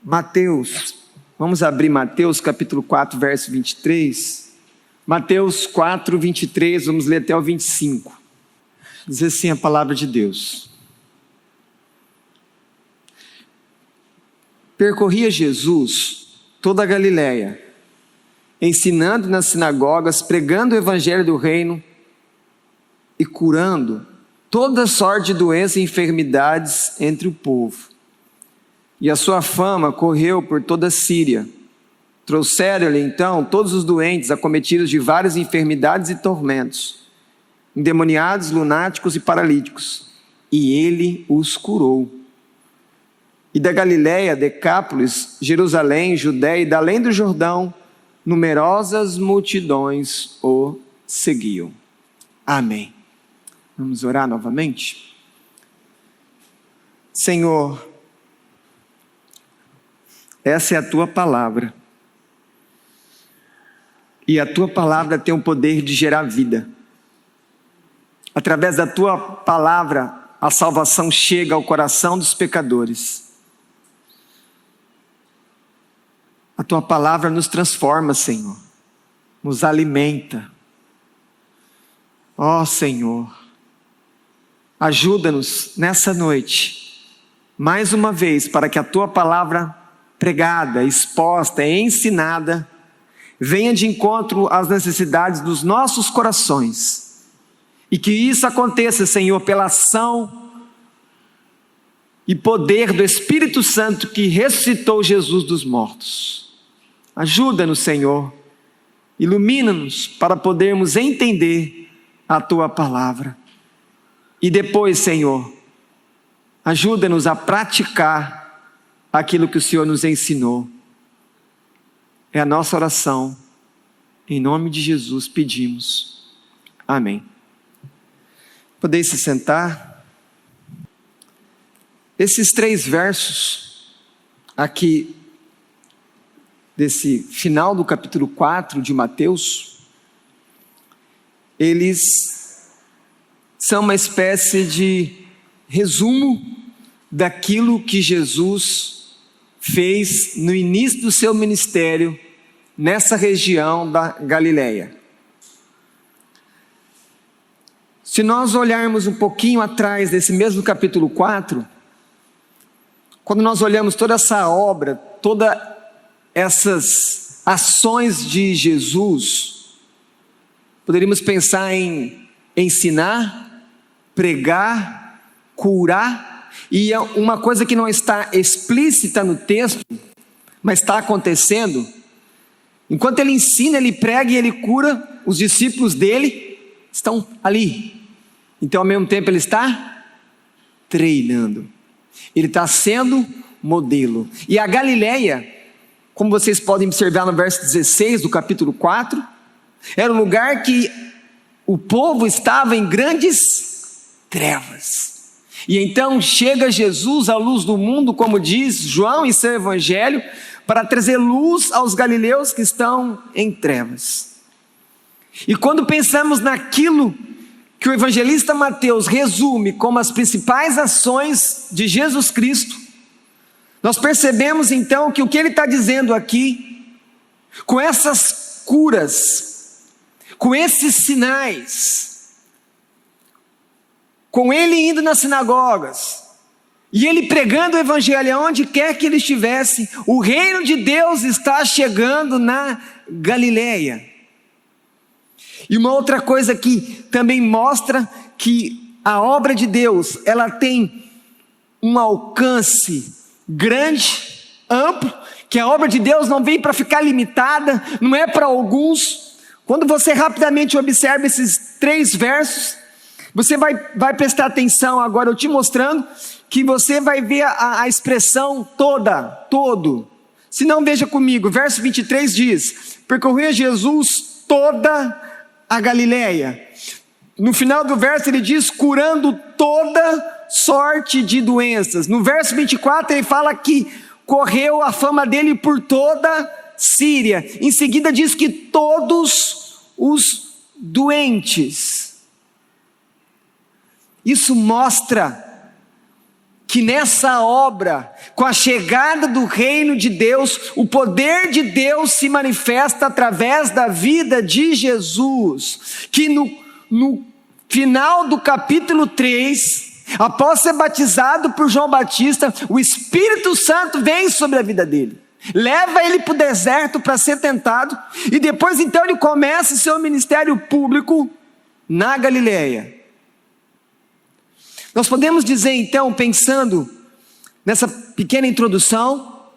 Mateus, vamos abrir Mateus capítulo 4, verso 23. Mateus 4, 23, vamos ler até o 25. Diz assim a palavra de Deus. Percorria Jesus toda a Galiléia, ensinando nas sinagogas, pregando o evangelho do reino e curando toda sorte de doenças e enfermidades entre o povo. E a sua fama correu por toda a Síria. Trouxeram-lhe então todos os doentes, acometidos de várias enfermidades e tormentos, endemoniados, lunáticos e paralíticos, e ele os curou. E da Galiléia, Decápolis, Jerusalém, Judéia e da além do Jordão, numerosas multidões o seguiam. Amém. Vamos orar novamente? Senhor, essa é a tua palavra. E a tua palavra tem o poder de gerar vida. Através da tua palavra, a salvação chega ao coração dos pecadores. A tua palavra nos transforma, Senhor. Nos alimenta. Ó Senhor, ajuda-nos nessa noite, mais uma vez, para que a tua palavra pregada, exposta e ensinada venha de encontro às necessidades dos nossos corações. E que isso aconteça, Senhor, pela ação e poder do Espírito Santo que ressuscitou Jesus dos mortos. Ajuda-nos, Senhor, ilumina-nos para podermos entender a tua palavra. E depois, Senhor, ajuda-nos a praticar aquilo que o Senhor nos ensinou. É a nossa oração. Em nome de Jesus pedimos. Amém. Podeis se sentar. Esses 3 versos aqui, desse final do capítulo 4 de Mateus, eles são uma espécie de resumo daquilo que Jesus fez no início do seu ministério nessa região da Galiléia. Se nós olharmos um pouquinho atrás desse mesmo capítulo 4, quando nós olhamos toda essa obra, todas essas ações de Jesus, poderíamos pensar em ensinar, pregar, curar. E uma coisa que não está explícita no texto, mas está acontecendo, enquanto ele ensina, ele prega e ele cura, os discípulos dele estão ali. Então, ao mesmo tempo, ele está treinando, ele está sendo modelo. E a Galiléia, como vocês podem observar no verso 16 do capítulo 4, era um lugar que o povo estava em grandes trevas. E então chega Jesus, a luz do mundo, como diz João em seu evangelho, para trazer luz aos galileus que estão em trevas. E quando pensamos naquilo que o evangelista Mateus resume como as principais ações de Jesus Cristo, nós percebemos então que o que ele está dizendo aqui, com essas curas, com esses sinais, com ele indo nas sinagogas, e ele pregando o evangelho aonde quer que ele estivesse, o reino de Deus está chegando na Galiléia. E uma outra coisa que também mostra que a obra de Deus, ela tem um alcance grande, amplo, que a obra de Deus não vem para ficar limitada, não é para alguns. Quando você rapidamente observa esses 3 versos, você vai prestar atenção agora, eu te mostrando, que você vai ver a expressão todo. Se não, veja comigo, verso 23 diz: percorria Jesus toda a Galiléia. No final do verso ele diz, curando toda sorte de doenças. No verso 24 ele fala que correu a fama dele por toda Síria. Em seguida diz que todos os doentes. Isso mostra que nessa obra, com a chegada do reino de Deus, o poder de Deus se manifesta através da vida de Jesus, que no final do capítulo 3, após ser batizado por João Batista, o Espírito Santo vem sobre a vida dele, leva ele para o deserto para ser tentado, e depois então ele começa seu ministério público na Galileia. Nós podemos dizer então, pensando nessa pequena introdução,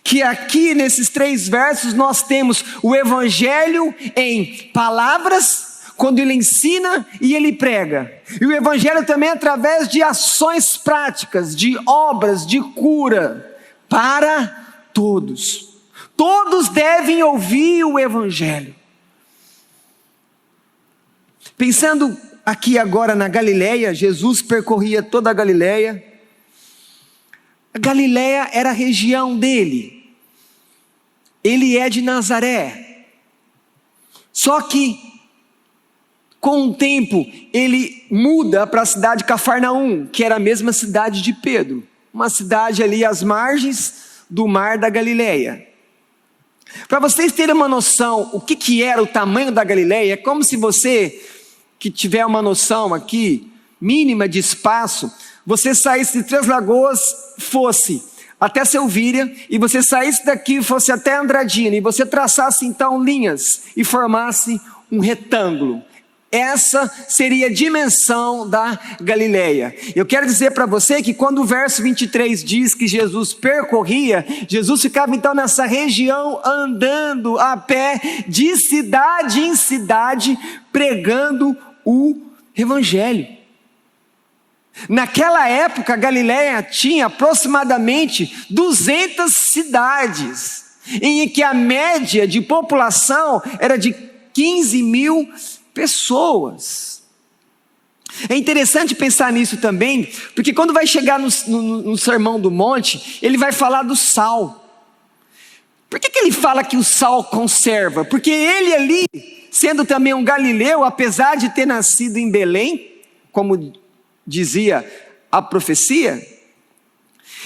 que aqui nesses 3 versos nós temos o Evangelho em palavras, quando ele ensina e ele prega, e o Evangelho também através de ações práticas, de obras, de cura, para todos. Todos devem ouvir o Evangelho. Pensando aqui agora na Galileia, Jesus percorria toda a Galileia. A Galileia era a região dele. Ele é de Nazaré. Só que, com o tempo, ele muda para a cidade de Cafarnaum, que era a mesma cidade de Pedro. Uma cidade ali às margens do mar da Galileia. Para vocês terem uma noção, o que era o tamanho da Galileia, é como se você, que tiver uma noção aqui, mínima de espaço, você saísse de Três Lagoas, fosse até Selvíria, e você saísse daqui e fosse até Andradina, e você traçasse então linhas, e formasse um retângulo. Essa seria a dimensão da Galileia. Eu quero dizer para você que quando o verso 23 diz que Jesus percorria, Jesus ficava então nessa região andando a pé, de cidade em cidade, pregando o Evangelho. Naquela época, a Galileia tinha aproximadamente 200 cidades, em que a média de população era de 15 mil pessoas. É interessante pensar nisso também, porque quando vai chegar no Sermão do Monte, ele vai falar do sal. Por que ele fala que o sal conserva? Porque ele ali, sendo também um galileu, apesar de ter nascido em Belém, como dizia a profecia,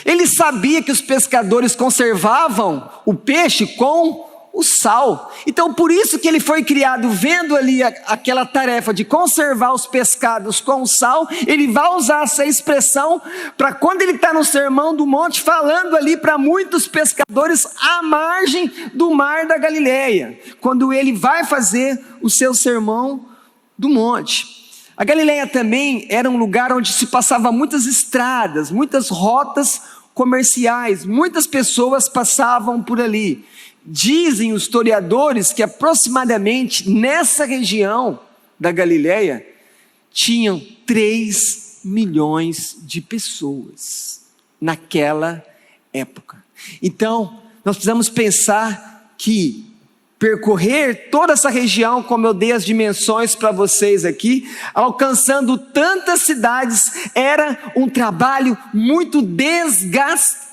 ele sabia que os pescadores conservavam o peixe com o sal. Então por isso que ele foi criado, vendo ali aquela tarefa de conservar os pescados com o sal, ele vai usar essa expressão para quando ele está no Sermão do Monte, falando ali para muitos pescadores à margem do mar da Galileia, quando ele vai fazer o seu Sermão do Monte. A Galileia também era um lugar onde se passava muitas estradas, muitas rotas comerciais, muitas pessoas passavam por ali. Dizem os historiadores que aproximadamente nessa região da Galileia tinham 3 milhões de pessoas naquela época. Então, nós precisamos pensar que percorrer toda essa região, como eu dei as dimensões para vocês aqui, alcançando tantas cidades, era um trabalho muito desgastante.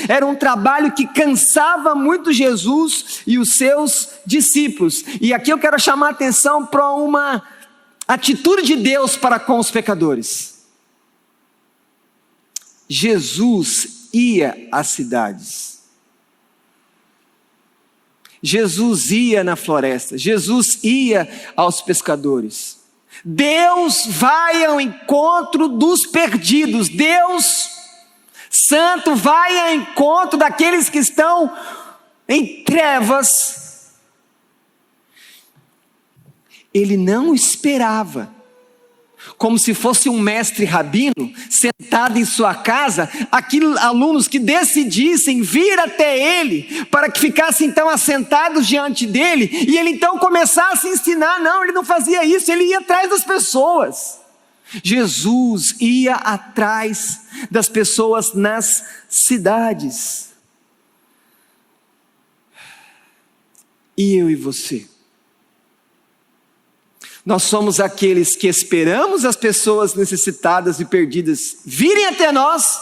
Era um trabalho que cansava muito Jesus e os seus discípulos. E aqui eu quero chamar a atenção para uma atitude de Deus para com os pecadores. Jesus ia às cidades. Jesus ia na floresta. Jesus ia aos pescadores. Deus vai ao encontro dos perdidos. Deus Santo vai ao encontro daqueles que estão em trevas. Ele não esperava, como se fosse um mestre rabino, sentado em sua casa, aqueles alunos que decidissem vir até ele, para que ficassem então assentados diante dele, e ele então começasse a ensinar. Não, ele não fazia isso, ele ia atrás das pessoas. Jesus ia atrás das pessoas nas cidades. E eu e você? Nós somos aqueles que esperamos as pessoas necessitadas e perdidas virem até nós?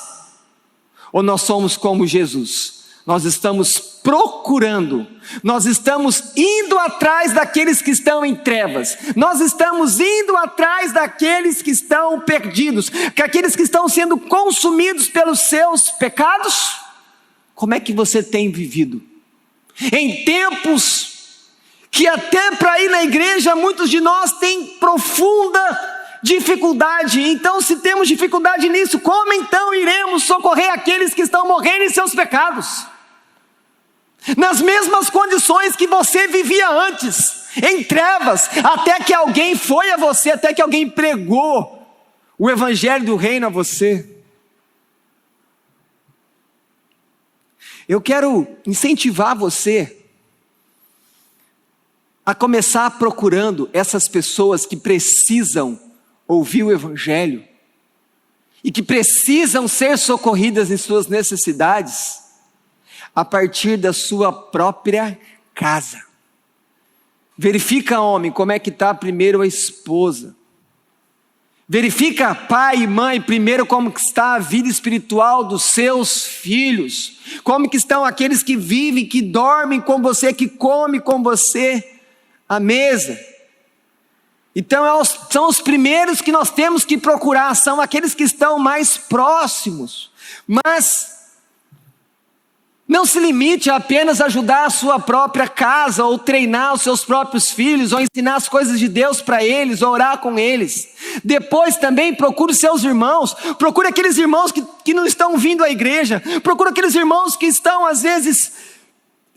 Ou nós somos como Jesus? Nós estamos procurando, nós estamos indo atrás daqueles que estão em trevas, nós estamos indo atrás daqueles que estão perdidos, daqueles que estão sendo consumidos pelos seus pecados. Como é que você tem vivido? Em tempos que até para ir na igreja muitos de nós têm profunda dificuldade. Então, se temos dificuldade nisso, como então iremos socorrer aqueles que estão morrendo em seus pecados? Nas mesmas condições que você vivia antes, em trevas, até que alguém foi a você, até que alguém pregou o evangelho do reino a você. Eu quero incentivar você a começar procurando essas pessoas que precisam ouvir o evangelho e que precisam ser socorridas em suas necessidades, a partir da sua própria casa. Verifica, homem, como é que está primeiro a esposa. Verifica, pai e mãe, primeiro como que está a vida espiritual dos seus filhos. Como que estão aqueles que vivem, que dormem com você, que comem com você à mesa. Então são os primeiros que nós temos que procurar, são aqueles que estão mais próximos. Mas não se limite a apenas ajudar a sua própria casa, ou treinar os seus próprios filhos, ou ensinar as coisas de Deus para eles, ou orar com eles. Depois também procure os seus irmãos, procure aqueles irmãos que não estão vindo à igreja, procure aqueles irmãos que estão às vezes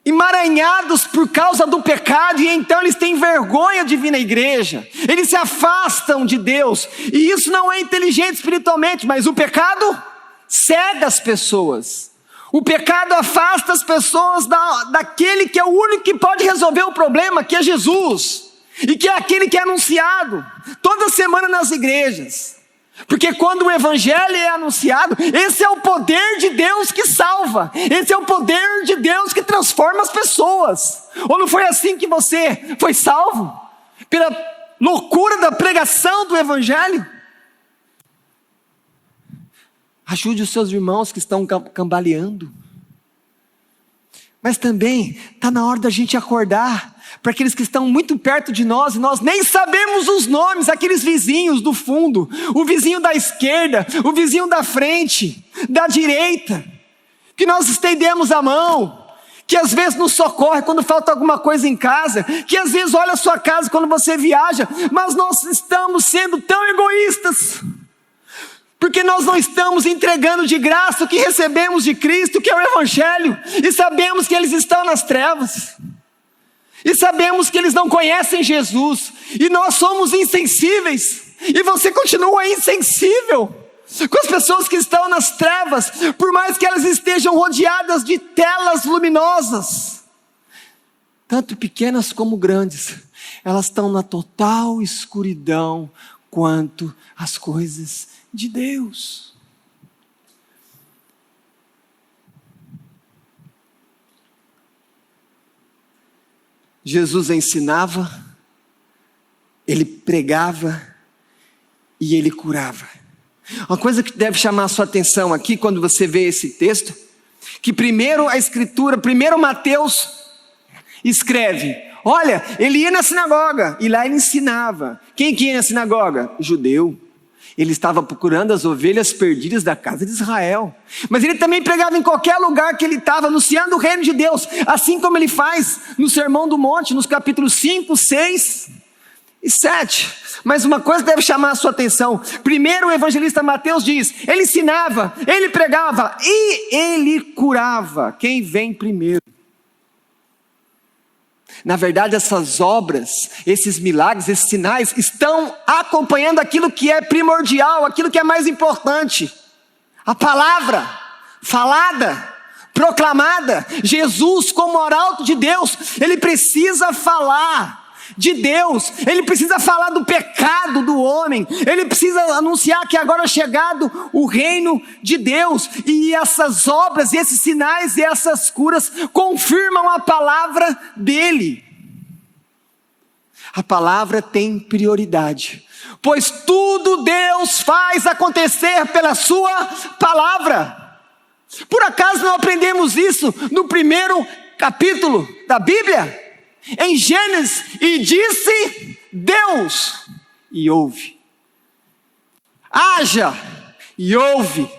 emaranhados por causa do pecado, e então eles têm vergonha de vir na igreja, eles se afastam de Deus, e isso não é inteligente espiritualmente, mas o pecado cega as pessoas. O pecado afasta as pessoas daquele que é o único que pode resolver o problema, que é Jesus, e que é aquele que é anunciado toda semana nas igrejas. Porque quando o evangelho é anunciado, esse é o poder de Deus que salva, esse é o poder de Deus que transforma as pessoas. Ou não foi assim que você foi salvo? Pela loucura da pregação do evangelho? Ajude os seus irmãos que estão cambaleando. Mas também está na hora da gente acordar para aqueles que estão muito perto de nós, e nós nem sabemos os nomes, aqueles vizinhos do fundo, o vizinho da esquerda, o vizinho da frente, da direita, que nós estendemos a mão, que às vezes nos socorre quando falta alguma coisa em casa, que às vezes olha a sua casa quando você viaja, mas nós estamos sendo tão egoístas, porque nós não estamos entregando de graça o que recebemos de Cristo, que é o evangelho, e sabemos que eles estão nas trevas, e sabemos que eles não conhecem Jesus, e nós somos insensíveis, e você continua insensível com as pessoas que estão nas trevas, por mais que elas estejam rodeadas de telas luminosas, tanto pequenas como grandes, elas estão na total escuridão quanto as coisas de Deus. Jesus ensinava, ele pregava e ele curava. Uma coisa que deve chamar a sua atenção aqui quando você vê esse texto, que primeiro a escritura, primeiro Mateus escreve, olha, ele ia na sinagoga e lá ele ensinava. Quem que ia na sinagoga? Judeu. Ele estava procurando as ovelhas perdidas da casa de Israel. Mas ele também pregava em qualquer lugar que ele estava, anunciando o reino de Deus, assim como ele faz no Sermão do Monte, nos capítulos 5, 6 e 7. Mas uma coisa deve chamar a sua atenção. Primeiro o evangelista Mateus diz, ele ensinava, ele pregava e ele curava. Quem vem primeiro? Na verdade, essas obras, esses milagres, esses sinais estão acompanhando aquilo que é primordial, aquilo que é mais importante. A palavra falada, proclamada. Jesus, como arauto de Deus, ele precisa falar de Deus, ele precisa falar do pecado do homem, ele precisa anunciar que agora é chegado o reino de Deus, e essas obras, esses sinais e essas curas confirmam a palavra dele. A palavra tem prioridade, pois tudo Deus faz acontecer pela sua palavra. Por acaso não aprendemos isso no primeiro capítulo da Bíblia, em Gênesis, e disse Deus, e houve. Haja, e houve.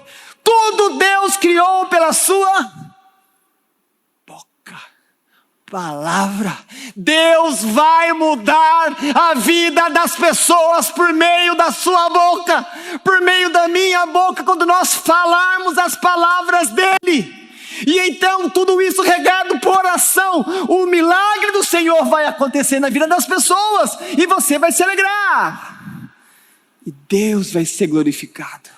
Tudo Deus criou pela sua boca, palavra. Deus vai mudar a vida das pessoas por meio da sua boca, por meio da minha boca, quando nós falarmos as palavras dele. E então tudo isso regado por oração, o milagre do Senhor vai acontecer na vida das pessoas, e você vai se alegrar, e Deus vai ser glorificado,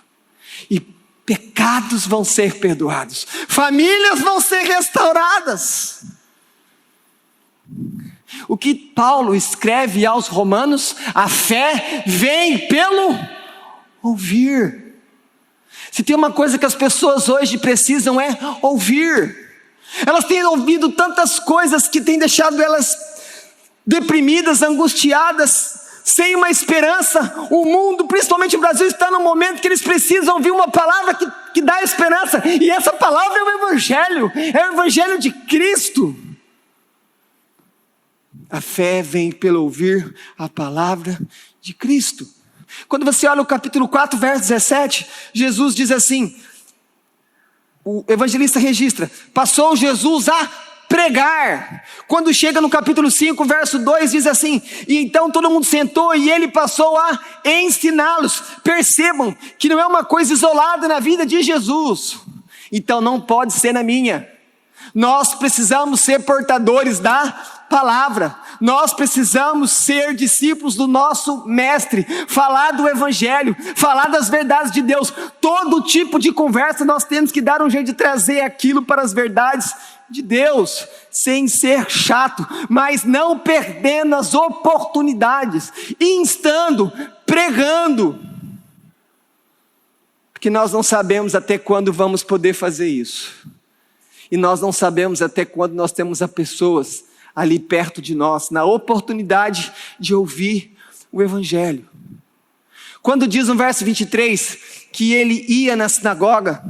e pecados vão ser perdoados, famílias vão ser restauradas. O que Paulo escreve aos Romanos: a fé vem pelo ouvir. Se tem uma coisa que as pessoas hoje precisam é ouvir. Elas têm ouvido tantas coisas que têm deixado elas deprimidas, angustiadas, sem uma esperança. O mundo, principalmente o Brasil, está num momento que eles precisam ouvir uma palavra que dá esperança. E essa palavra é o Evangelho de Cristo. A fé vem pelo ouvir a palavra de Cristo. Quando você olha o capítulo 4, verso 17, Jesus diz assim, o evangelista registra: passou Jesus a pregar. Quando chega no capítulo 5, verso 2, diz assim: e então todo mundo sentou e ele passou a ensiná-los. Percebam que não é uma coisa isolada na vida de Jesus, então não pode ser na minha. Nós precisamos ser portadores da palavra, nós precisamos ser discípulos do nosso mestre, falar do evangelho, falar das verdades de Deus. Todo tipo de conversa nós temos que dar um jeito de trazer aquilo para as verdades de Deus, sem ser chato, mas não perdendo as oportunidades, instando, pregando, porque nós não sabemos até quando vamos poder fazer isso, e nós não sabemos até quando nós temos as pessoas ali perto de nós, na oportunidade de ouvir o evangelho. Quando diz no verso 23 que ele ia na sinagoga,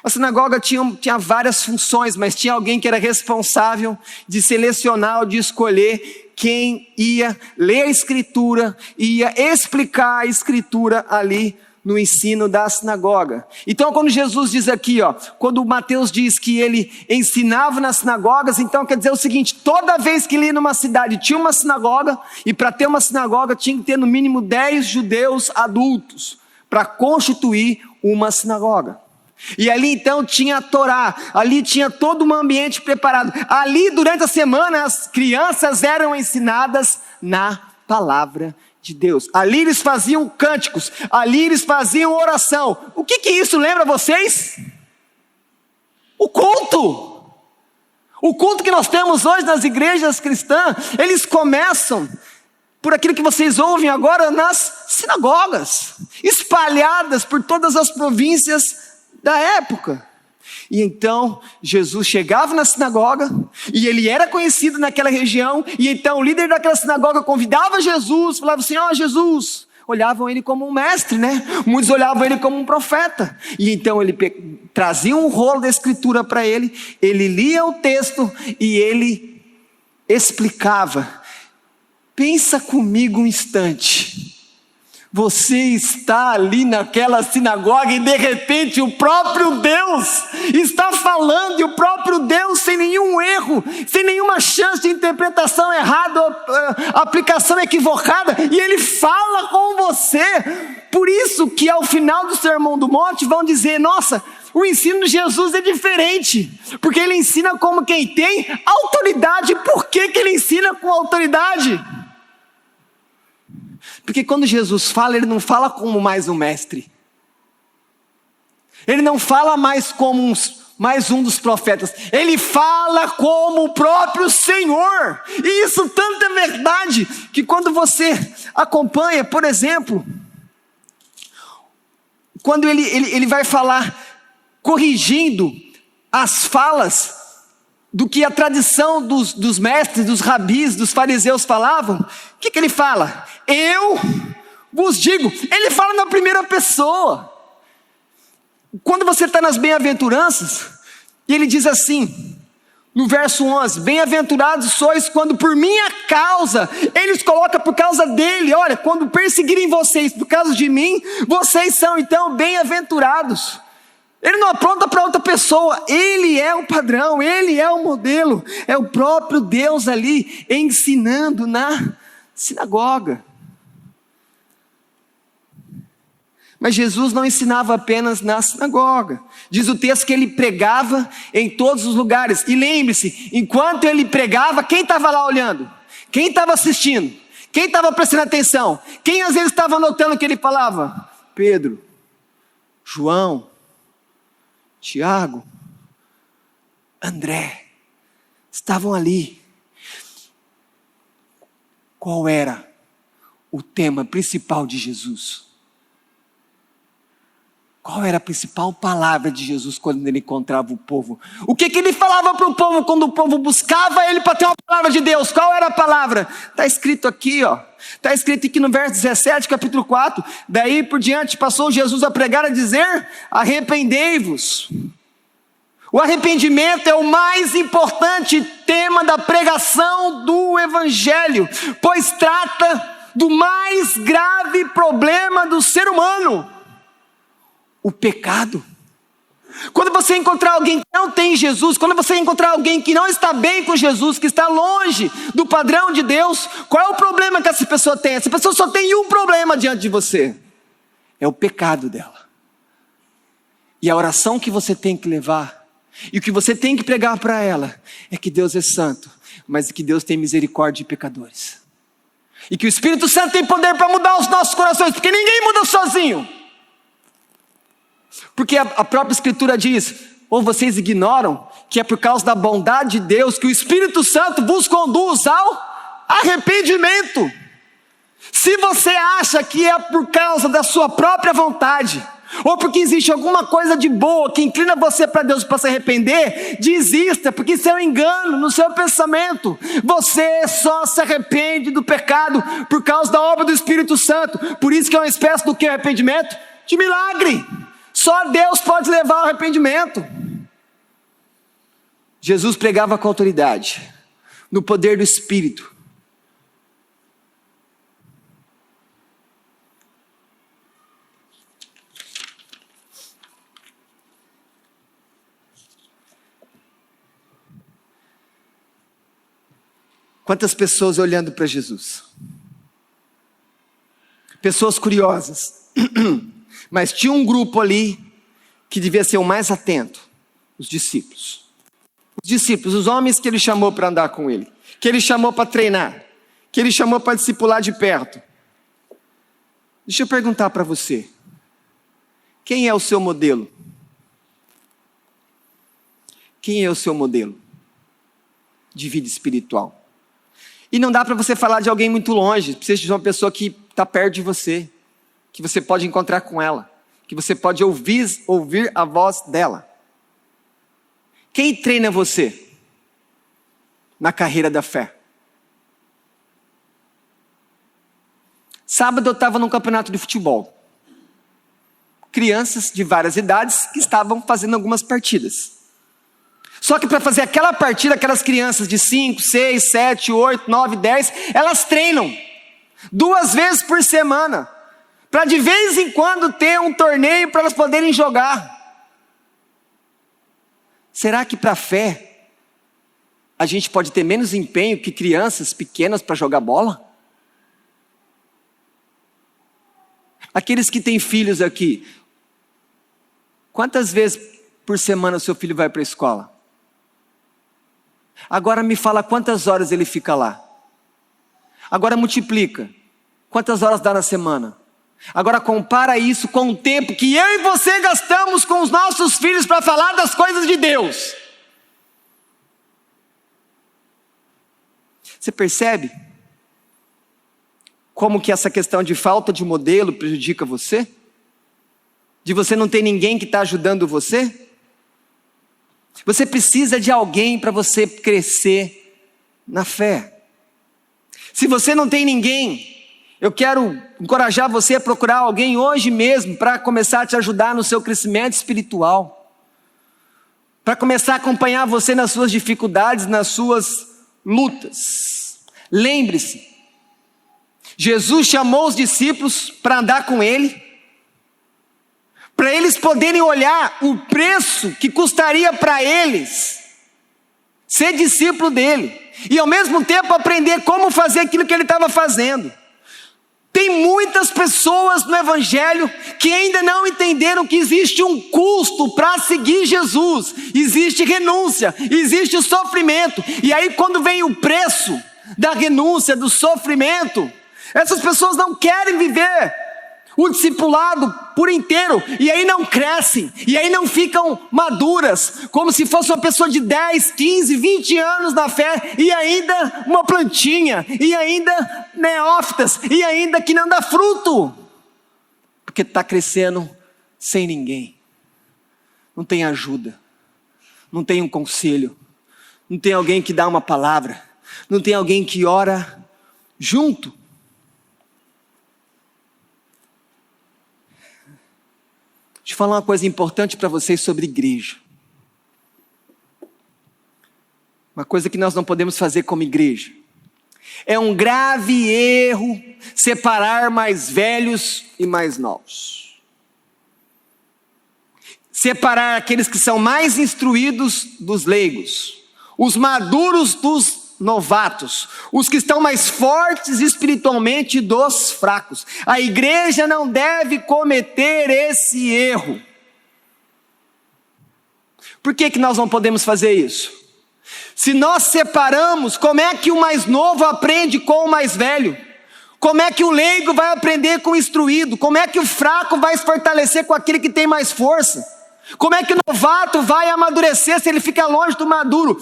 a sinagoga tinha várias funções, mas tinha alguém que era responsável de selecionar, de escolher quem ia ler a escritura, ia explicar a escritura ali no ensino da sinagoga. Então quando Jesus diz aqui, quando Mateus diz que ele ensinava nas sinagogas, então quer dizer o seguinte: toda vez que ele ia numa cidade tinha uma sinagoga, e para ter uma sinagoga tinha que ter no mínimo 10 judeus adultos para constituir uma sinagoga. E ali então tinha a Torá, ali tinha todo um ambiente preparado, ali durante a semana as crianças eram ensinadas na palavra de Deus, ali eles faziam cânticos, ali eles faziam oração. O que isso lembra vocês? O culto que nós temos hoje nas igrejas cristãs, eles começam por aquilo que vocês ouvem agora nas sinagogas, espalhadas por todas as províncias da época. E então Jesus chegava na sinagoga, e ele era conhecido naquela região, e então o líder daquela sinagoga convidava Jesus, falava assim: Jesus, olhavam ele como um mestre, né? Muitos olhavam ele como um profeta, e então ele trazia um rolo da escritura para ele lia o texto, e ele explicava. Pensa comigo um instante, você está ali naquela sinagoga e de repente o próprio Deus está falando, e o próprio Deus, sem nenhum erro, sem nenhuma chance de interpretação errada, aplicação equivocada, e ele fala com você. Por isso que ao final do Sermão do Monte vão dizer: nossa, o ensino de Jesus é diferente, porque ele ensina como quem tem autoridade. Por que ele ensina com autoridade? Porque quando Jesus fala, ele não fala como mais um mestre, ele não fala mais como mais um dos profetas, ele fala como o próprio Senhor. E isso tanto é verdade, que quando você acompanha, por exemplo, quando ele vai falar, corrigindo as falas do que a tradição dos mestres, dos rabis, dos fariseus falavam, o que ele fala? Eu vos digo. Ele fala na primeira pessoa. Quando você está nas bem-aventuranças, e ele diz assim: No verso 11, bem-aventurados sois quando por minha causa, eles colocam por causa dele, olha, quando perseguirem vocês por causa de mim, vocês são então bem-aventurados. Ele não apronta para outra pessoa, ele é o padrão, ele é o modelo, é o próprio Deus ali ensinando na sinagoga. Mas Jesus não ensinava apenas na sinagoga. Diz o texto que ele pregava em todos os lugares. E lembre-se, enquanto ele pregava, quem estava lá olhando? Quem estava assistindo? Quem estava prestando atenção? Quem às vezes estava anotando o que ele falava? Pedro, João, Tiago, André, estavam ali. Qual era o tema principal de Jesus? Qual era a principal palavra de Jesus quando ele encontrava o povo? O que ele falava para o povo quando o povo buscava ele para ter uma palavra de Deus? Qual era a palavra? Está escrito aqui, ó. Está escrito aqui no verso 17, capítulo 4. Daí por diante passou Jesus a pregar, a dizer: arrependei-vos. O arrependimento é o mais importante tema da pregação do Evangelho, pois trata do mais grave problema do ser humano: o pecado. Quando você encontrar alguém que não tem Jesus, quando você encontrar alguém que não está bem com Jesus, que está longe do padrão de Deus, qual é o problema que essa pessoa tem? Essa pessoa só tem um problema diante de você: é o pecado dela. E a oração que você tem que levar, e o que você tem que pregar para ela, é que Deus é santo, mas que Deus tem misericórdia de pecadores. E que o Espírito Santo tem poder para mudar os nossos corações, porque ninguém muda sozinho. Porque a própria Escritura diz: ou vocês ignoram que é por causa da bondade de Deus que o Espírito Santo vos conduz ao arrependimento. Se você acha que é por causa da sua própria vontade, ou porque existe alguma coisa de boa que inclina você para Deus para se arrepender, desista, porque isso é um engano no seu pensamento. Você só se arrepende do pecado por causa da obra do Espírito Santo. Por isso que é uma espécie do que arrependimento? De milagre. Só Deus pode levar ao arrependimento. Jesus pregava com autoridade, no poder do Espírito. Quantas pessoas olhando para Jesus? Pessoas curiosas. Mas tinha um grupo ali que devia ser o mais atento: os discípulos. Os discípulos, os homens que ele chamou para andar com ele, que ele chamou para treinar, que ele chamou para discipular de perto. Deixa eu perguntar para você: quem é o seu modelo? Quem é o seu modelo de vida espiritual? E não dá para você falar de alguém muito longe, precisa de uma pessoa que está perto de você, que você pode encontrar com ela, que você pode ouvir a voz dela. Quem treina você na carreira da fé? Sábado eu estava num campeonato de futebol. Crianças de várias idades que estavam fazendo algumas partidas. Só que para fazer aquela partida, aquelas crianças de 5, 6, 7, 8, 9, 10, elas treinam 2 vezes por semana, para de vez em quando ter um torneio para elas poderem jogar. Será que para a fé a gente pode ter menos empenho que crianças pequenas para jogar bola? Aqueles que têm filhos aqui, quantas vezes por semana o seu filho vai para a escola? Agora me fala quantas horas ele fica lá. Agora multiplica. Quantas horas dá na semana? Agora compara isso com o tempo que eu e você gastamos com os nossos filhos para falar das coisas de Deus. Você percebe como que essa questão de falta de modelo prejudica você? De você não ter ninguém que está ajudando você? Você precisa de alguém para você crescer na fé. Se você não tem ninguém, eu quero encorajar você a procurar alguém hoje mesmo para começar a te ajudar no seu crescimento espiritual. para começar a acompanhar você nas suas dificuldades, nas suas lutas. Lembre-se, Jesus chamou os discípulos para andar com Ele, para eles poderem olhar o preço que custaria para eles ser discípulo dele, e ao mesmo tempo aprender como fazer aquilo que ele estava fazendo. Tem muitas pessoas no Evangelho que ainda não entenderam que existe um custo para seguir Jesus, existe renúncia, existe o sofrimento, e aí quando vem o preço da renúncia, do sofrimento, essas pessoas não querem viver o discipulado por inteiro, e aí não crescem, e aí não ficam maduras, como se fosse uma pessoa de 10, 15, 20 anos na fé, e ainda uma plantinha, e ainda neófitas, e ainda que não dá fruto, porque está crescendo sem ninguém, não tem ajuda, não tem um conselho, não tem alguém que dá uma palavra, não tem alguém que ora junto. Deixa eu falar uma coisa importante para vocês sobre igreja. Uma coisa que nós não podemos fazer como igreja. É um grave erro separar mais velhos e mais novos. Separar aqueles que são mais instruídos dos leigos. Os maduros dos novatos, os que estão mais fortes espiritualmente dos fracos. A igreja não deve cometer esse erro. Por que nós não podemos fazer isso? Se nós separamos, como é que o mais novo aprende com o mais velho? Como é que o leigo vai aprender com o instruído? Como é que o fraco vai se fortalecer com aquele que tem mais força? Como é que o novato vai amadurecer se ele fica longe do maduro?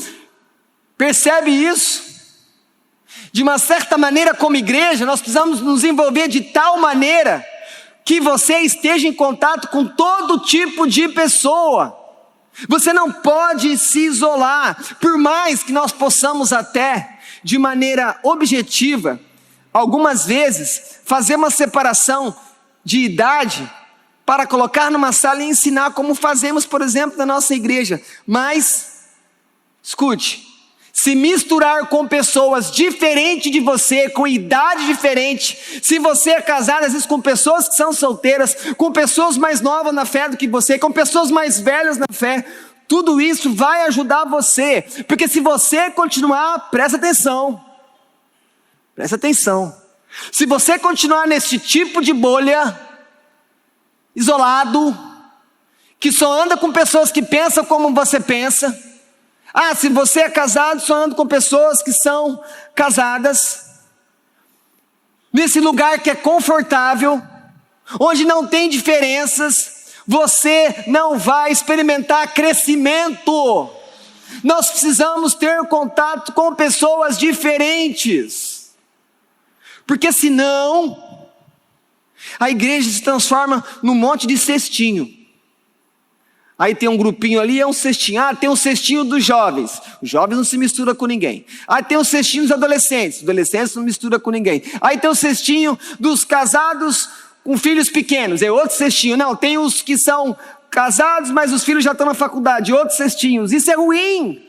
Percebe isso? De uma certa maneira, como igreja, nós precisamos nos envolver de tal maneira que você esteja em contato com todo tipo de pessoa. Você não pode se isolar, por mais que nós possamos até, de maneira objetiva, algumas vezes, fazer uma separação de idade para colocar numa sala e ensinar como fazemos, por exemplo, na nossa igreja. Mas, escute, se misturar com pessoas diferentes de você, com idade diferente, se você é casado às vezes com pessoas que são solteiras, com pessoas mais novas na fé do que você, com pessoas mais velhas na fé, tudo isso vai ajudar você, porque se você continuar, presta atenção, se você continuar nesse tipo de bolha, isolado, que só anda com pessoas que pensam como você pensa, se você é casado, só anda com pessoas que são casadas, nesse lugar que é confortável, onde não tem diferenças, você não vai experimentar crescimento. Nós precisamos ter contato com pessoas diferentes, porque senão a igreja se transforma num monte de cestinho. Aí tem um grupinho ali, é um cestinho. Tem um cestinho dos jovens. Os jovens não se misturam com ninguém. Aí tem um cestinho dos adolescentes. Os adolescentes não misturam com ninguém. Aí tem um cestinho dos casados com filhos pequenos. É outro cestinho. Não, tem os que são casados, mas os filhos já estão na faculdade. Outros cestinhos. Isso é ruim.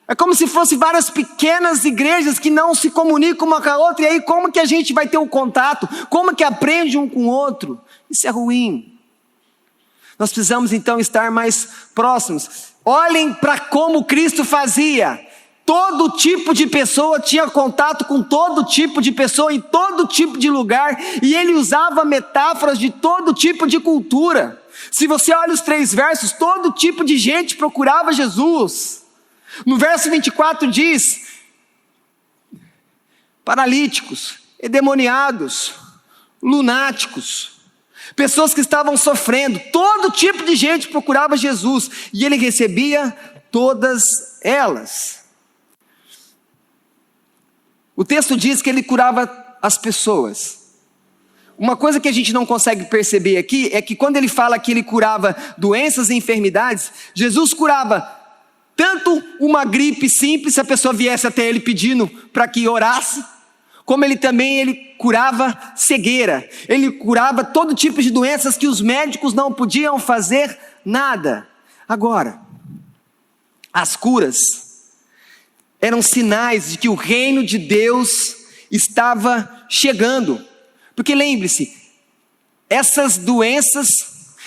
É como se fossem várias pequenas igrejas que não se comunicam uma com a outra. E aí como que a gente vai ter um contato? Como que aprende um com o outro? Isso é ruim. Nós precisamos então estar mais próximos. Olhem para como Cristo fazia. Todo tipo de pessoa tinha contato com todo tipo de pessoa, em todo tipo de lugar, e ele usava metáforas de todo tipo de cultura. Se você olha os 3 versos, todo tipo de gente procurava Jesus. No verso 24 diz: paralíticos, endemoniados, lunáticos, pessoas que estavam sofrendo, todo tipo de gente procurava Jesus, e ele recebia todas elas. O texto diz que ele curava as pessoas. Uma coisa que a gente não consegue perceber aqui, é que quando ele fala que ele curava doenças e enfermidades, Jesus curava tanto uma gripe simples, se a pessoa viesse até ele pedindo para que orasse, como ele curava cegueira, ele curava todo tipo de doenças que os médicos não podiam fazer nada. Agora, as curas, eram sinais de que o reino de Deus estava chegando. Porque lembre-se, essas doenças,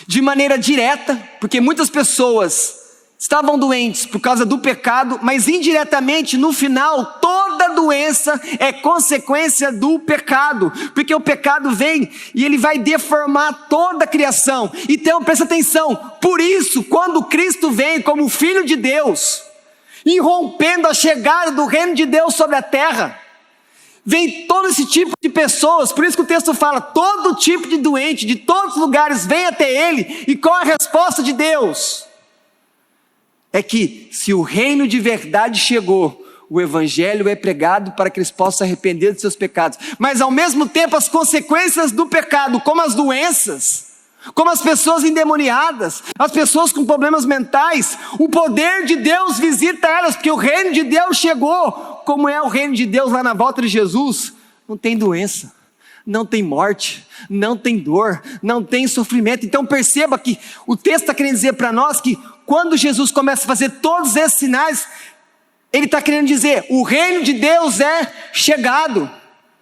de maneira direta, porque muitas pessoas estavam doentes por causa do pecado, mas indiretamente, no final, toda doença é consequência do pecado, porque o pecado vem e ele vai deformar toda a criação. Então presta atenção, por isso, quando Cristo vem como Filho de Deus, irrompendo a chegada do reino de Deus sobre a terra, vem todo esse tipo de pessoas. Por isso que o texto fala, todo tipo de doente, de todos os lugares, vem até ele. E qual a resposta de Deus? É que se o reino de verdade chegou, o evangelho é pregado para que eles possam se arrepender de seus pecados. Mas ao mesmo tempo as consequências do pecado, como as doenças, como as pessoas endemoniadas, as pessoas com problemas mentais, o poder de Deus visita elas, porque o reino de Deus chegou. Como é o reino de Deus lá na volta de Jesus? Não tem doença, não tem morte, não tem dor, não tem sofrimento. Então perceba que o texto está querendo dizer para nós que quando Jesus começa a fazer todos esses sinais, ele está querendo dizer, o reino de Deus é chegado.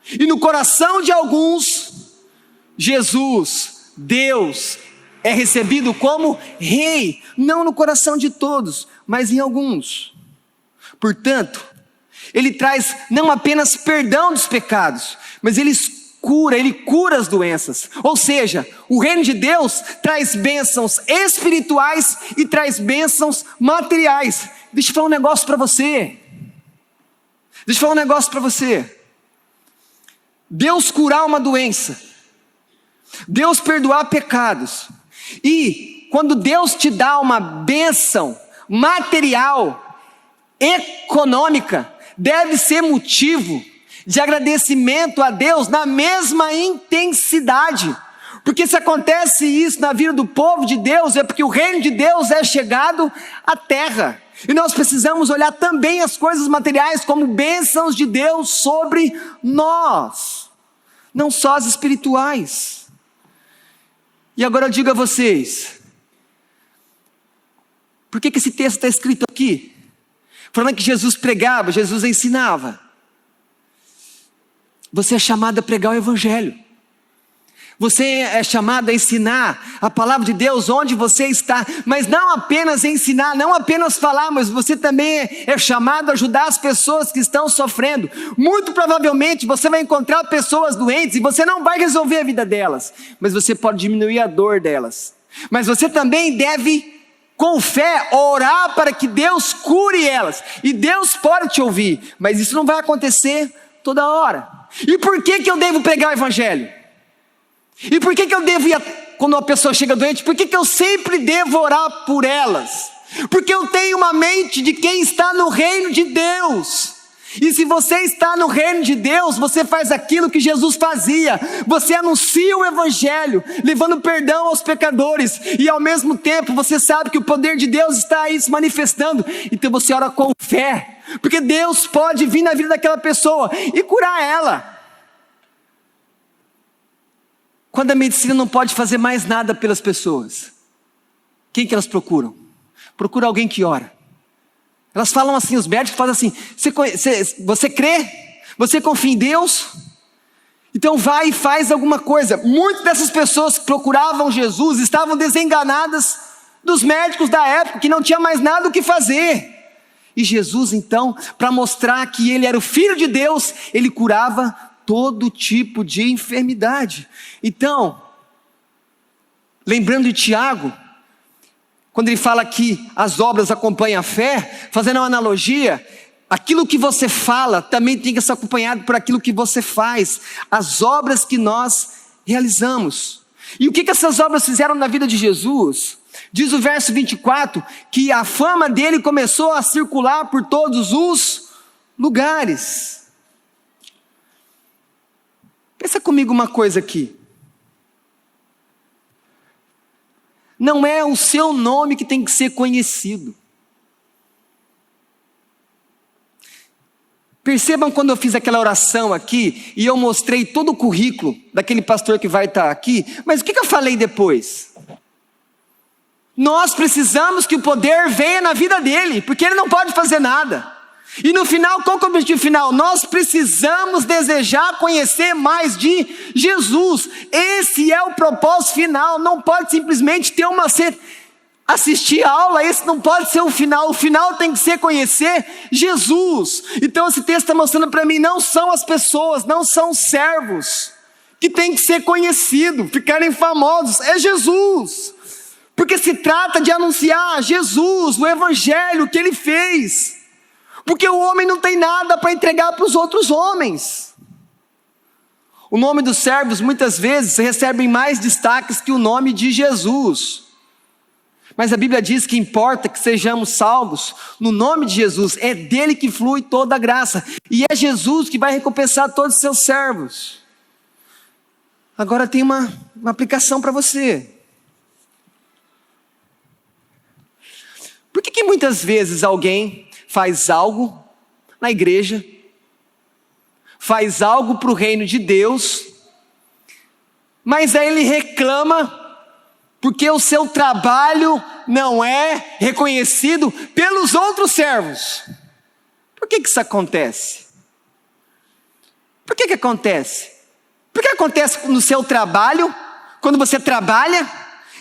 E no coração de alguns, Jesus, Deus, é recebido como rei, não no coração de todos, mas em alguns. Portanto, ele traz não apenas perdão dos pecados, mas ele cura as doenças. Ou seja, o reino de Deus traz bênçãos espirituais e traz bênçãos materiais. Deixa eu falar um negócio para você. Deus curar uma doença, Deus perdoar pecados, e quando Deus te dá uma bênção material, econômica, deve ser motivo de agradecimento a Deus na mesma intensidade. Porque se acontece isso na vida do povo de Deus, é porque o reino de Deus é chegado à terra. E nós precisamos olhar também as coisas materiais como bênçãos de Deus sobre nós, não só as espirituais. E agora eu digo a vocês, por que esse texto está escrito aqui? Falando que Jesus pregava, Jesus ensinava. Você é chamado a pregar o evangelho. Você é chamado a ensinar a palavra de Deus onde você está. Mas não apenas ensinar, não apenas falar, mas você também é chamado a ajudar as pessoas que estão sofrendo. Muito provavelmente você vai encontrar pessoas doentes e você não vai resolver a vida delas, mas você pode diminuir a dor delas. Mas você também deve, com fé, orar para que Deus cure elas. E Deus pode te ouvir, mas isso não vai acontecer toda hora. E por que eu devo pregar o evangelho? E por que eu devo ir, quando uma pessoa chega doente, por que eu sempre devo orar por elas? Porque eu tenho uma mente de quem está no reino de Deus. E se você está no reino de Deus, você faz aquilo que Jesus fazia. Você anuncia o evangelho, levando perdão aos pecadores. E ao mesmo tempo você sabe que o poder de Deus está aí se manifestando. Então você ora com fé, porque Deus pode vir na vida daquela pessoa e curar ela. Quando a medicina não pode fazer mais nada pelas pessoas, quem que elas procuram? Procura alguém que ora. Elas falam assim, os médicos falam assim, você crê? Você confia em Deus? Então vai e faz alguma coisa. Muitas dessas pessoas que procuravam Jesus estavam desenganadas dos médicos da época, que não tinha mais nada o que fazer. E Jesus então, para mostrar que ele era o Filho de Deus, ele curava todo tipo de enfermidade. Então, lembrando de Tiago, quando ele fala que as obras acompanham a fé, fazendo uma analogia, aquilo que você fala também tem que ser acompanhado por aquilo que você faz, as obras que nós realizamos. E o que essas obras fizeram na vida de Jesus? Diz o verso 24, que a fama dele começou a circular por todos os lugares. Pensa comigo uma coisa aqui. Não é o seu nome que tem que ser conhecido. Percebam quando eu fiz aquela oração aqui, e eu mostrei todo o currículo daquele pastor que vai estar aqui, mas o que eu falei depois? Nós precisamos que o poder venha na vida dele, porque ele não pode fazer nada. E no final, qual que é o objetivo final? Nós precisamos desejar conhecer mais de Jesus. Esse é o propósito final. Não pode simplesmente ter assistir a aula, esse não pode ser o final. O final tem que ser conhecer Jesus. Então esse texto está mostrando para mim, não são as pessoas, não são os servos que tem que ser conhecido, ficarem famosos, é Jesus. Porque se trata de anunciar Jesus, o evangelho que ele fez. Porque o homem não tem nada para entregar para os outros homens. O nome dos servos muitas vezes recebem mais destaques que o nome de Jesus. Mas a Bíblia diz que importa que sejamos salvos no nome de Jesus. É dele que flui toda a graça. E é Jesus que vai recompensar todos os seus servos. Agora tem uma aplicação para você. Por que muitas vezes alguém faz algo na igreja, faz algo para o reino de Deus, mas aí ele reclama porque o seu trabalho não é reconhecido pelos outros servos? Por que isso acontece? Por que acontece? Porque acontece no seu trabalho, quando você trabalha,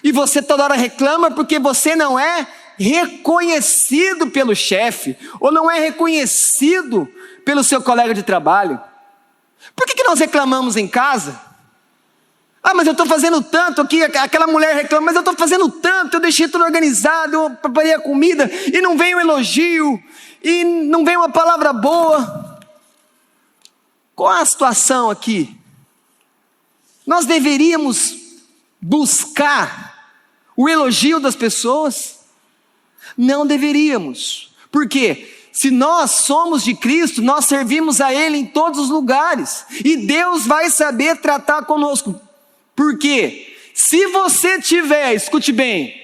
e você toda hora reclama porque você não é reconhecido pelo chefe, ou não é reconhecido pelo seu colega de trabalho. Por que nós reclamamos em casa? Mas eu estou fazendo tanto aqui, aquela mulher reclama, mas eu estou fazendo tanto, eu deixei tudo organizado, eu preparei a comida, e não vem um elogio, e não vem uma palavra boa. Qual a situação aqui? Nós deveríamos buscar o elogio das pessoas? Não deveríamos. Por quê? Se nós somos de Cristo, nós servimos a Ele em todos os lugares. E Deus vai saber tratar conosco. Por quê? Se você estiver, escute bem,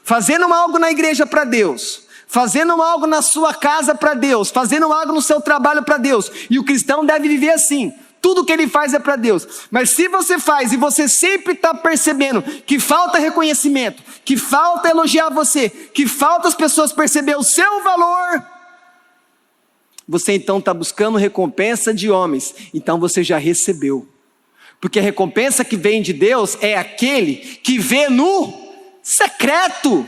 fazendo algo na igreja para Deus, fazendo algo na sua casa para Deus, fazendo algo no seu trabalho para Deus, e o cristão deve viver assim, tudo que ele faz é para Deus. Mas se você faz e você sempre está percebendo que falta reconhecimento, que falta elogiar você, que falta as pessoas perceber o seu valor, você então está buscando recompensa de homens. Então você já recebeu. Porque a recompensa que vem de Deus é aquele que vê no secreto.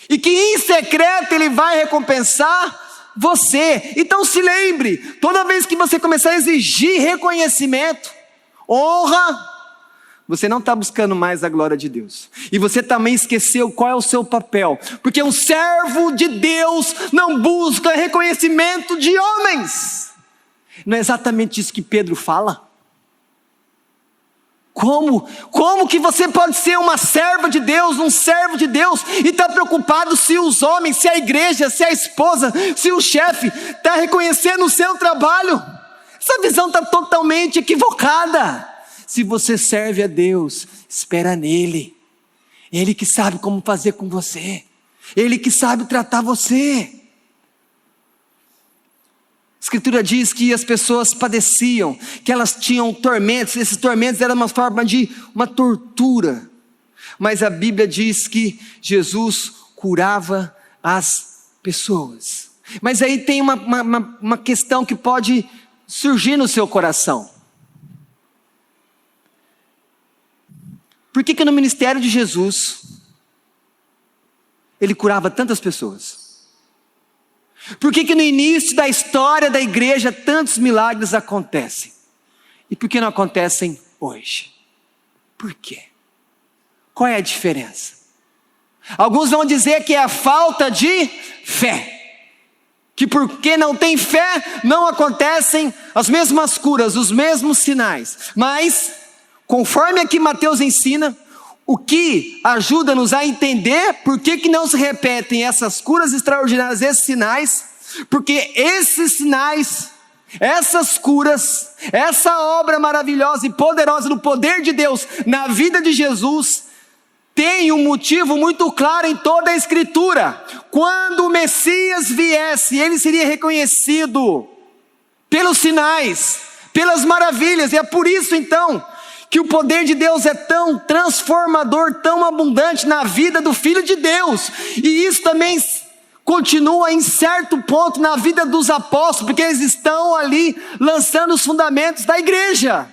E que em secreto ele vai recompensar você. Então se lembre, toda vez que você começar a exigir reconhecimento, honra, você não está buscando mais a glória de Deus. E você também esqueceu qual é o seu papel. Porque um servo de Deus não busca reconhecimento de homens. Não é exatamente isso que Pedro fala? Como que você pode ser uma serva de Deus, um servo de Deus, e está preocupado se os homens, se a igreja, se a esposa, se o chefe está reconhecendo o seu trabalho? Essa visão está totalmente equivocada. Se você serve a Deus, espera nele. Ele que sabe como fazer com você. Ele que sabe tratar você. A Escritura diz que as pessoas padeciam, que elas tinham tormentos. Esses tormentos eram uma forma de uma tortura. Mas a Bíblia diz que Jesus curava as pessoas. Mas aí tem uma questão que pode surgir no seu coração. Por que no ministério de Jesus ele curava tantas pessoas? Por que no início da história da igreja tantos milagres acontecem? E por que não acontecem hoje? Por quê? Qual é a diferença? Alguns vão dizer que é a falta de fé. Que porque não tem fé, não acontecem as mesmas curas, os mesmos sinais. Mas, conforme aqui Mateus ensina, o que ajuda-nos a entender por que não se repetem essas curas extraordinárias, esses sinais, porque esses sinais, essas curas, essa obra maravilhosa e poderosa do poder de Deus na vida de Jesus, tem um motivo muito claro em toda a Escritura. Quando o Messias viesse, ele seria reconhecido pelos sinais, pelas maravilhas, e é por isso então que o poder de Deus é tão transformador, tão abundante na vida do Filho de Deus. E isso também continua em certo ponto na vida dos apóstolos, porque eles estão ali lançando os fundamentos da igreja.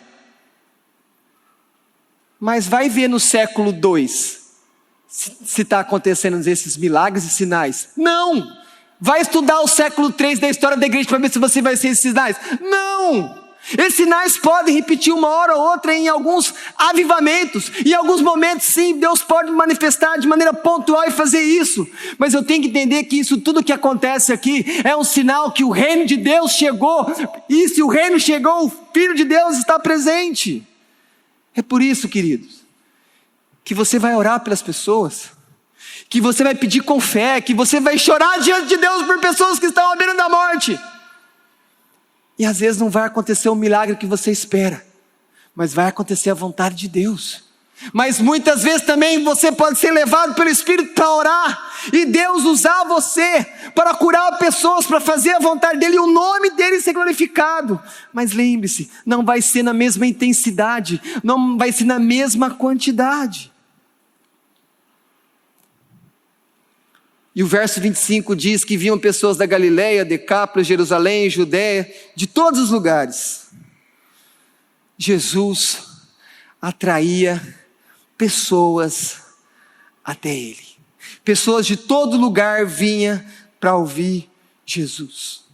Mas vai ver no século 2 se está acontecendo esses milagres e sinais. Não! Vai estudar o século 3 da história da igreja para ver se você vai ser esses sinais. Não! Esses sinais podem repetir uma hora ou outra em alguns avivamentos. Em alguns momentos sim, Deus pode manifestar de maneira pontual e fazer isso. Mas eu tenho que entender que isso tudo que acontece aqui é um sinal que o reino de Deus chegou. E se o reino chegou, o Filho de Deus está presente. É por isso, queridos, que você vai orar pelas pessoas, que você vai pedir com fé, que você vai chorar diante de Deus por pessoas que estão à beira da morte. E às vezes não vai acontecer o milagre que você espera, mas vai acontecer a vontade de Deus. Mas muitas vezes também você pode ser levado pelo Espírito para orar, e Deus usar você para curar pessoas, para fazer a vontade dEle, e o nome dEle ser glorificado. Mas lembre-se, não vai ser na mesma intensidade, não vai ser na mesma quantidade. E o verso 25 diz que vinham pessoas da Galileia, Decápolis, Jerusalém, Judéia, de todos os lugares. Jesus atraía pessoas até Ele. Pessoas de todo lugar vinham para ouvir Jesus.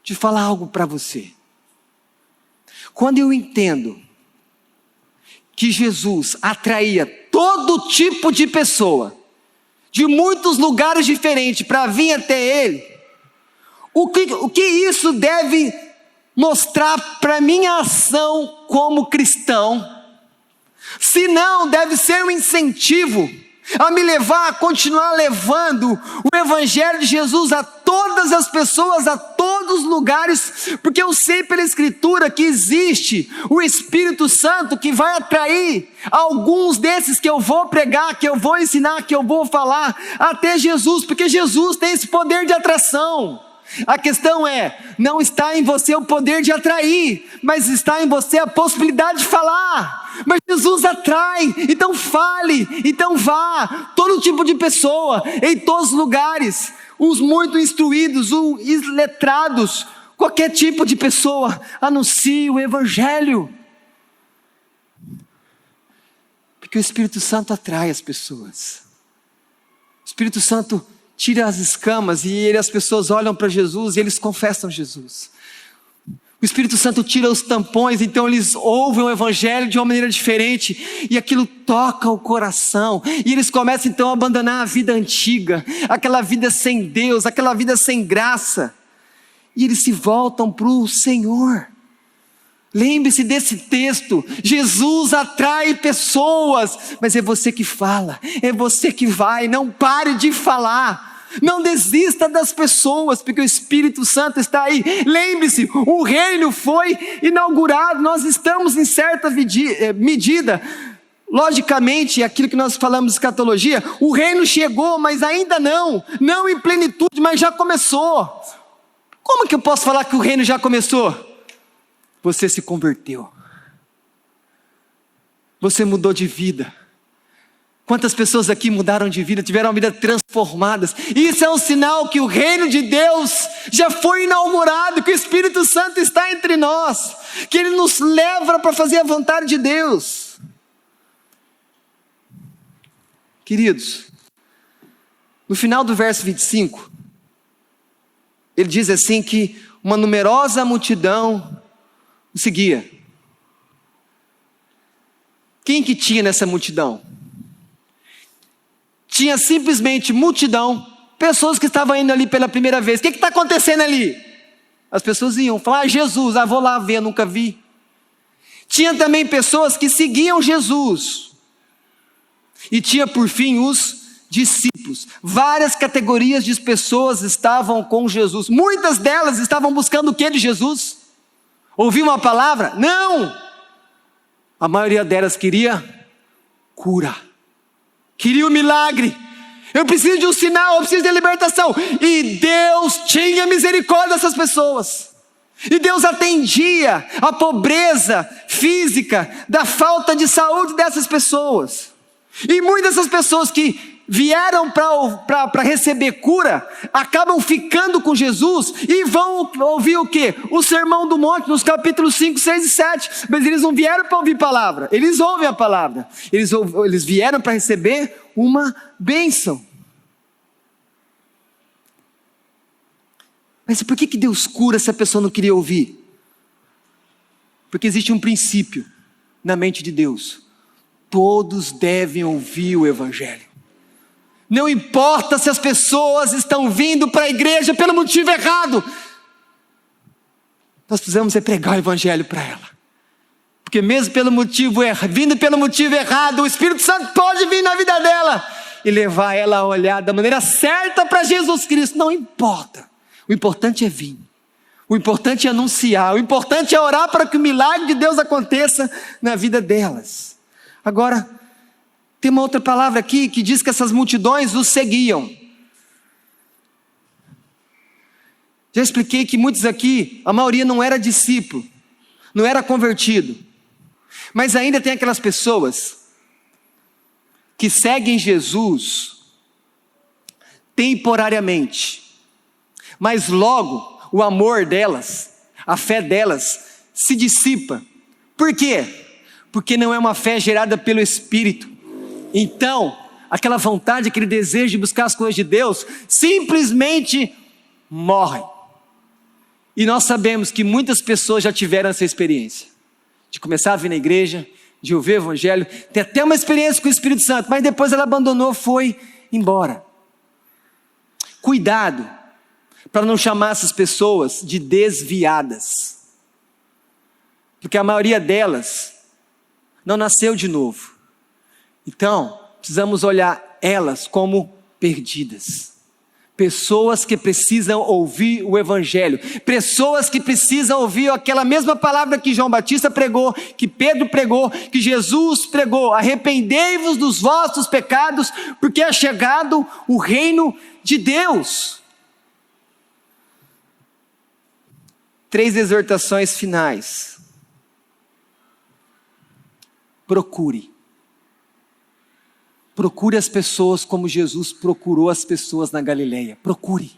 Deixa eu falar algo para você. Quando eu entendo que Jesus atraía todo tipo de pessoa, de muitos lugares diferentes, para vir até Ele, o que isso deve mostrar para minha ação como cristão? Se não, deve ser um incentivo a me levar a continuar levando o Evangelho de Jesus a todas as pessoas, a todos os lugares, porque eu sei pela Escritura que existe o Espírito Santo que vai atrair alguns desses que eu vou pregar, que eu vou ensinar, que eu vou falar, até Jesus, porque Jesus tem esse poder de atração. A questão é, não está em você o poder de atrair, mas está em você a possibilidade de falar. Mas Jesus atrai, então fale, então vá, todo tipo de pessoa, em todos os lugares, os muito instruídos, os iletrados, qualquer tipo de pessoa, anuncie o Evangelho. Porque o Espírito Santo atrai as pessoas. O Espírito Santo tira as escamas e as pessoas olham para Jesus e eles confessam Jesus. O Espírito Santo tira os tampões, então eles ouvem o Evangelho de uma maneira diferente, e aquilo toca o coração, e eles começam então a abandonar a vida antiga, aquela vida sem Deus, aquela vida sem graça, e eles se voltam para o Senhor. Lembre-se desse texto, Jesus atrai pessoas, mas é você que fala, é você que vai, não pare de falar. Não desista das pessoas, porque o Espírito Santo está aí. Lembre-se, o reino foi inaugurado, nós estamos em certa medida, logicamente, aquilo que nós falamos de escatologia, o reino chegou, mas ainda não em plenitude, mas já começou. Como que eu posso falar que o reino já começou? Você se converteu, você mudou de vida. Quantas pessoas aqui mudaram de vida, tiveram uma vida transformadas? Isso é um sinal que o reino de Deus já foi inaugurado, que o Espírito Santo está entre nós, que Ele nos leva para fazer a vontade de Deus. Queridos, no final do verso 25, ele diz assim que uma numerosa multidão o seguia. Quem que tinha nessa multidão? Tinha simplesmente multidão, pessoas que estavam indo ali pela primeira vez. O que está acontecendo ali? As pessoas iam falar, Jesus, vou lá ver, nunca vi. Tinha também pessoas que seguiam Jesus. E tinha por fim os discípulos. Várias categorias de pessoas estavam com Jesus. Muitas delas estavam buscando o que de Jesus? Ouvir uma palavra? Não! A maioria delas queria cura. Queria um milagre, eu preciso de um sinal, eu preciso de libertação, e Deus tinha misericórdia dessas pessoas, E Deus atendia a pobreza física da falta de saúde dessas pessoas. E muitas dessas pessoas que vieram para receber cura, acabam ficando com Jesus e vão ouvir o quê? O Sermão do Monte, nos capítulos 5, 6 e 7. Mas eles não vieram para ouvir palavra, eles ouvem a palavra. Eles vieram para receber uma bênção. Mas por que Deus cura se a pessoa não queria ouvir? Porque existe um princípio na mente de Deus: todos devem ouvir o Evangelho. Não importa se as pessoas estão vindo para a igreja pelo motivo errado, nós precisamos pregar o Evangelho para ela. Porque mesmo vindo pelo motivo errado, o Espírito Santo pode vir na vida dela e levar ela a olhar da maneira certa para Jesus Cristo. Não importa. O importante é vir. O importante é anunciar. O importante é orar para que o milagre de Deus aconteça na vida delas. Agora, tem uma outra palavra aqui que diz que essas multidões os seguiam. Já expliquei que muitos aqui, a maioria não era discípulo, não era convertido. Mas ainda tem aquelas pessoas que seguem Jesus temporariamente. Mas logo o amor delas, a fé delas se dissipa. Por quê? Porque não é uma fé gerada pelo Espírito. Então, aquela vontade, aquele desejo de buscar as coisas de Deus, simplesmente morre. E nós sabemos que muitas pessoas já tiveram essa experiência, de começar a vir na igreja, de ouvir o Evangelho, ter até uma experiência com o Espírito Santo, mas depois ela abandonou, foi embora. Cuidado, para não chamar essas pessoas de desviadas, porque a maioria delas não nasceu de novo. Então, precisamos olhar elas como perdidas. Pessoas que precisam ouvir o Evangelho. Pessoas que precisam ouvir aquela mesma palavra que João Batista pregou, que Pedro pregou, que Jesus pregou. Arrependei-vos dos vossos pecados, porque é chegado o reino de Deus. 3 exortações finais. Procure as pessoas como Jesus procurou as pessoas na Galileia. Procure,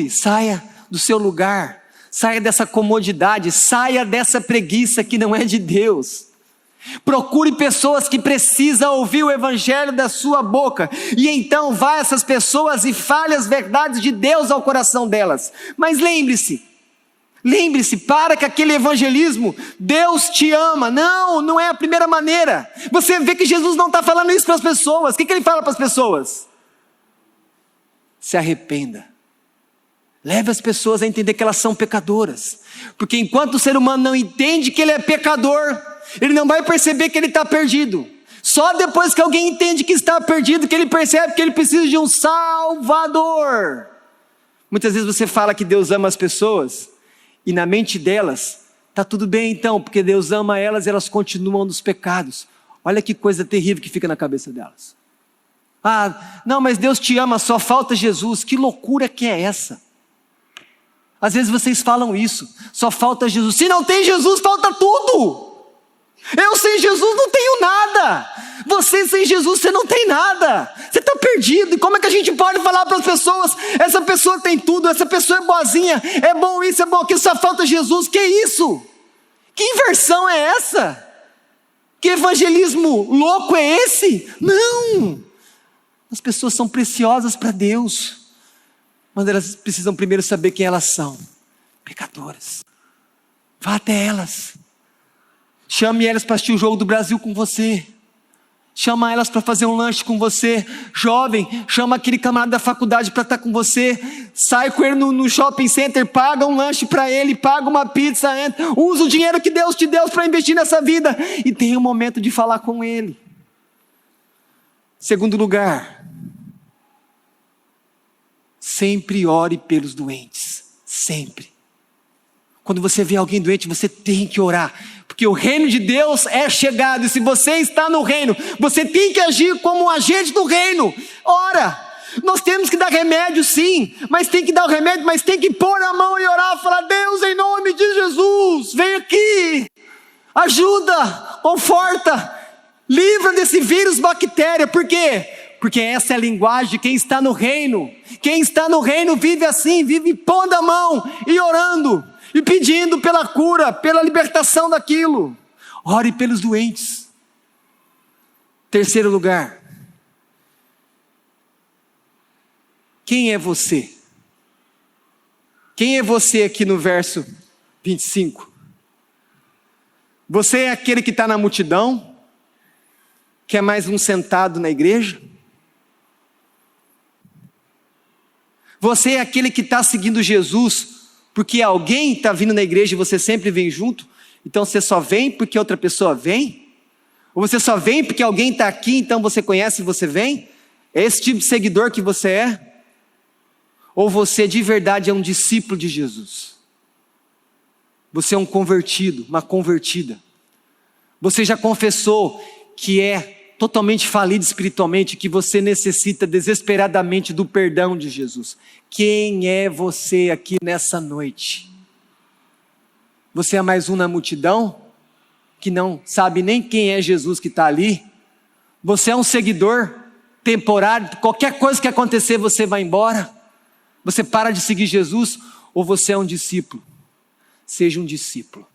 saia do seu lugar, saia dessa comodidade, saia dessa preguiça que não é de Deus. Procure pessoas que precisam ouvir o Evangelho da sua boca, e então vá a essas pessoas e fale as verdades de Deus ao coração delas. Mas lembre-se, para que aquele evangelismo, Deus te ama, não é a primeira maneira. Você vê que Jesus não está falando isso para as pessoas. O que ele fala para as pessoas? Se arrependa. Leve as pessoas a entender que elas são pecadoras, porque enquanto o ser humano não entende que ele é pecador, ele não vai perceber que ele está perdido. Só depois que alguém entende que está perdido, que ele percebe que ele precisa de um Salvador. Muitas vezes você fala que Deus ama as pessoas, e na mente delas, está tudo bem então, porque Deus ama elas e elas continuam nos pecados. Olha que coisa terrível que fica na cabeça delas. Não, mas Deus te ama, só falta Jesus. Que loucura que é essa? Às vezes vocês falam isso, só falta Jesus. Se não tem Jesus, falta tudo. Eu sem Jesus não tenho nada. Você sem Jesus, você não tem nada. Você está perdido. E como é que a gente pode falar para as pessoas: essa pessoa tem tudo, essa pessoa é boazinha, é bom isso, é bom aquilo, só falta Jesus? Que isso? Que inversão é essa? Que evangelismo louco é esse? Não. As pessoas são preciosas para Deus, mas elas precisam primeiro saber quem elas são. Pecadoras. Vá até elas. Chame elas para assistir o jogo do Brasil com você. Chama elas para fazer um lanche com você. Jovem, chama aquele camarada da faculdade para estar com você. Sai com ele no shopping center, paga um lanche para ele, paga uma pizza, usa o dinheiro que Deus te deu para investir nessa vida e tenha um momento de falar com ele. Segundo lugar, sempre ore pelos doentes. Sempre. Quando você vê alguém doente, você tem que orar, porque o reino de Deus é chegado, e se você está no reino, você tem que agir como um agente do reino. Ora, Nós temos que dar remédio sim, mas tem que dar o remédio, mas tem que pôr a mão e orar, falar: Deus, em nome de Jesus, vem aqui, ajuda, conforta, livra desse vírus, bactéria. Por quê? Porque essa é a linguagem de quem está no reino. Quem está no reino vive assim, vive pondo a mão e orando, e pedindo pela cura, pela libertação daquilo. Ore pelos doentes. Terceiro lugar, quem é você? Quem é você aqui no verso 25? Você é aquele que está na multidão, que é mais um sentado na igreja? Você é aquele que está seguindo Jesus, porque alguém está vindo na igreja e você sempre vem junto? Então você só vem porque outra pessoa vem? Ou você só vem porque alguém está aqui, então você conhece e você vem? É esse tipo de seguidor que você é? Ou você de verdade é um discípulo de Jesus? Você é um convertido, uma convertida. Você já confessou que é totalmente falido espiritualmente, que você necessita desesperadamente do perdão de Jesus. Quem é você aqui nessa noite? Você é mais um na multidão, que não sabe nem quem é Jesus que está ali? Você é um seguidor temporário, qualquer coisa que acontecer você vai embora? Você para de seguir Jesus? Ou você é um discípulo? Seja um discípulo,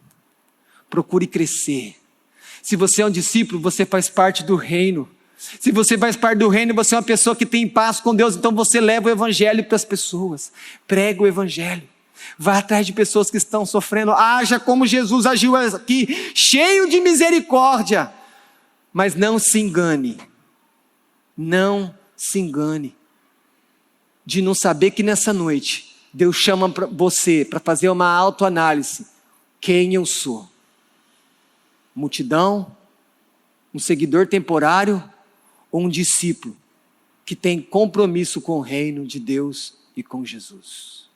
procure crescer. Se você é um discípulo, você faz parte do reino. Se você faz parte do reino, você é uma pessoa que tem paz com Deus, então você leva o evangelho para as pessoas, prega o evangelho, vá atrás de pessoas que estão sofrendo, haja como Jesus agiu aqui, cheio de misericórdia. Mas não se engane de não saber que nessa noite Deus chama você para fazer uma autoanálise. Quem eu sou? Multidão? Um seguidor temporário? Ou um discípulo que tem compromisso com o reino de Deus e com Jesus?